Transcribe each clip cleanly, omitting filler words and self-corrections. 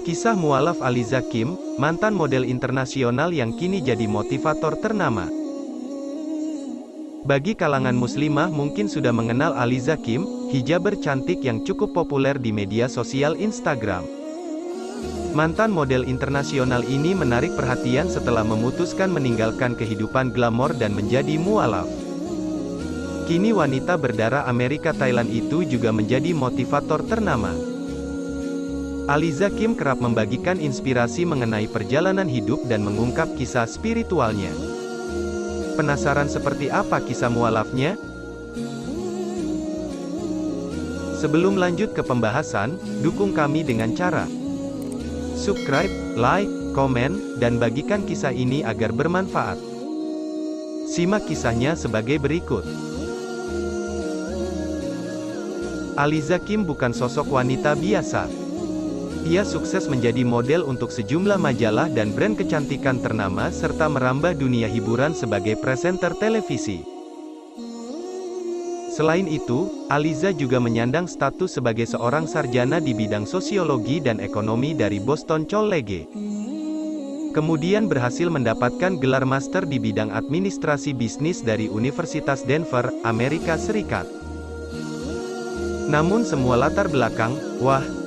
Kisah mualaf Aliza Kim, mantan model internasional yang kini jadi motivator ternama. Bagi kalangan muslimah mungkin sudah mengenal Aliza Kim, hijaber cantik yang cukup populer di media sosial Instagram. Mantan model internasional ini menarik perhatian setelah memutuskan meninggalkan kehidupan glamor dan menjadi mualaf. Kini wanita berdarah Amerika Thailand itu juga menjadi motivator ternama. Aliza Kim kerap membagikan inspirasi mengenai perjalanan hidup dan mengungkap kisah spiritualnya. Penasaran seperti apa kisah mualafnya? Sebelum lanjut ke pembahasan, dukung kami dengan cara subscribe, like, komen, dan bagikan kisah ini agar bermanfaat. Simak kisahnya sebagai berikut. Aliza Kim bukan sosok wanita biasa. Ia sukses menjadi model untuk sejumlah majalah dan brand kecantikan ternama serta merambah dunia hiburan sebagai presenter televisi. Selain itu, Aliza juga menyandang status sebagai seorang sarjana di bidang sosiologi dan ekonomi dari Boston College. Kemudian berhasil mendapatkan gelar master di bidang administrasi bisnis dari Universitas Denver, Amerika Serikat. Namun semua latar belakang,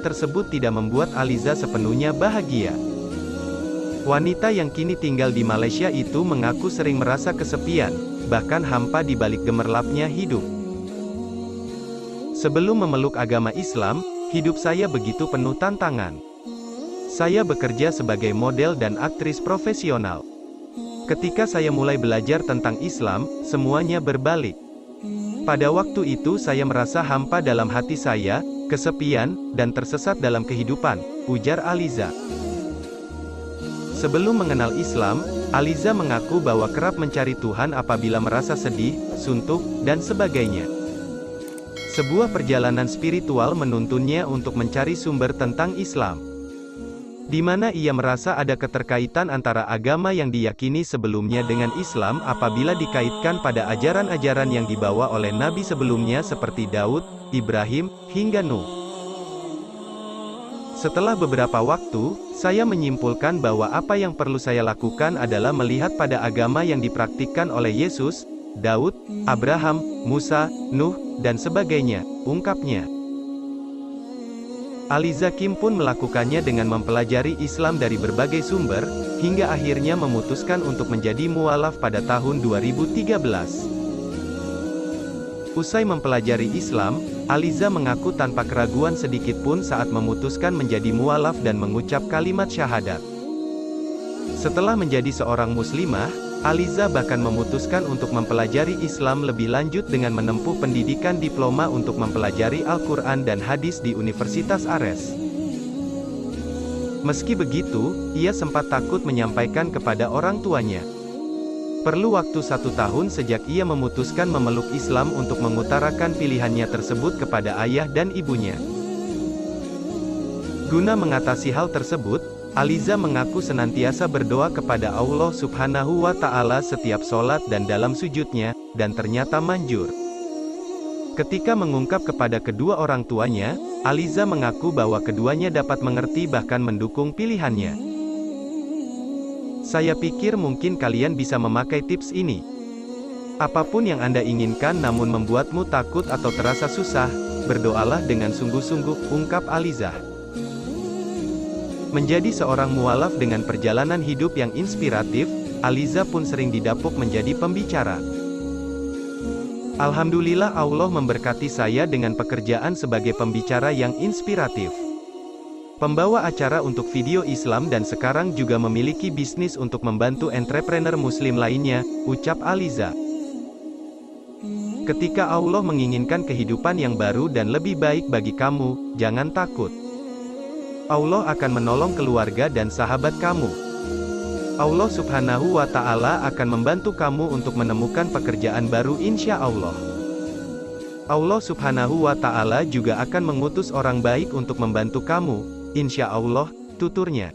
tersebut tidak membuat Aliza sepenuhnya bahagia. Wanita yang kini tinggal di Malaysia itu mengaku sering merasa kesepian, bahkan hampa di balik gemerlapnya hidup. Sebelum memeluk agama Islam, hidup saya begitu penuh tantangan. Saya bekerja sebagai model dan aktris profesional. Ketika saya mulai belajar tentang Islam, semuanya berbalik. Pada waktu itu saya merasa hampa dalam hati saya, kesepian, dan tersesat dalam kehidupan, ujar Aliza. Sebelum mengenal Islam, Aliza mengaku bahwa kerap mencari Tuhan apabila merasa sedih, suntuk, dan sebagainya. Sebuah perjalanan spiritual menuntunnya untuk mencari sumber tentang Islam, di mana ia merasa ada keterkaitan antara agama yang diyakini sebelumnya dengan Islam apabila dikaitkan pada ajaran-ajaran yang dibawa oleh nabi sebelumnya seperti Daud, Ibrahim, hingga Nuh. Setelah beberapa waktu, saya menyimpulkan bahwa apa yang perlu saya lakukan adalah melihat pada agama yang dipraktikkan oleh Yesus, Daud, Abraham, Musa, Nuh, dan sebagainya, ungkapnya. Aliza Kim pun melakukannya dengan mempelajari Islam dari berbagai sumber, hingga akhirnya memutuskan untuk menjadi mualaf pada tahun 2013. Usai mempelajari Islam, Aliza mengaku tanpa keraguan sedikit pun saat memutuskan menjadi mualaf dan mengucap kalimat syahadat. Setelah menjadi seorang muslimah, Aliza bahkan memutuskan untuk mempelajari Islam lebih lanjut dengan menempuh pendidikan diploma untuk mempelajari Al-Quran dan Hadis di Universitas Ares. Meski begitu, ia sempat takut menyampaikan kepada orang tuanya. Perlu waktu 1 tahun sejak ia memutuskan memeluk Islam untuk mengutarakan pilihannya tersebut kepada ayah dan ibunya. Guna mengatasi hal tersebut, Aliza mengaku senantiasa berdoa kepada Allah Subhanahu wa Ta'ala setiap sholat dan dalam sujudnya, dan ternyata manjur. Ketika mengungkap kepada kedua orang tuanya, Aliza mengaku bahwa keduanya dapat mengerti bahkan mendukung pilihannya. Saya pikir mungkin kalian bisa memakai tips ini. Apapun yang Anda inginkan namun membuatmu takut atau terasa susah, berdoalah dengan sungguh-sungguh, ungkap Aliza. Menjadi seorang mualaf dengan perjalanan hidup yang inspiratif, Aliza pun sering didapuk menjadi pembicara. Alhamdulillah Allah memberkati saya dengan pekerjaan sebagai pembicara yang inspiratif. Pembawa acara untuk video Islam dan sekarang juga memiliki bisnis untuk membantu entrepreneur muslim lainnya, ucap Aliza. Ketika Allah menginginkan kehidupan yang baru dan lebih baik bagi kamu, jangan takut. Allah akan menolong keluarga dan sahabat kamu. Allah Subhanahu wa Ta'ala akan membantu kamu untuk menemukan pekerjaan baru insya Allah. Allah Subhanahu wa Ta'ala juga akan mengutus orang baik untuk membantu kamu, insya Allah, tuturnya.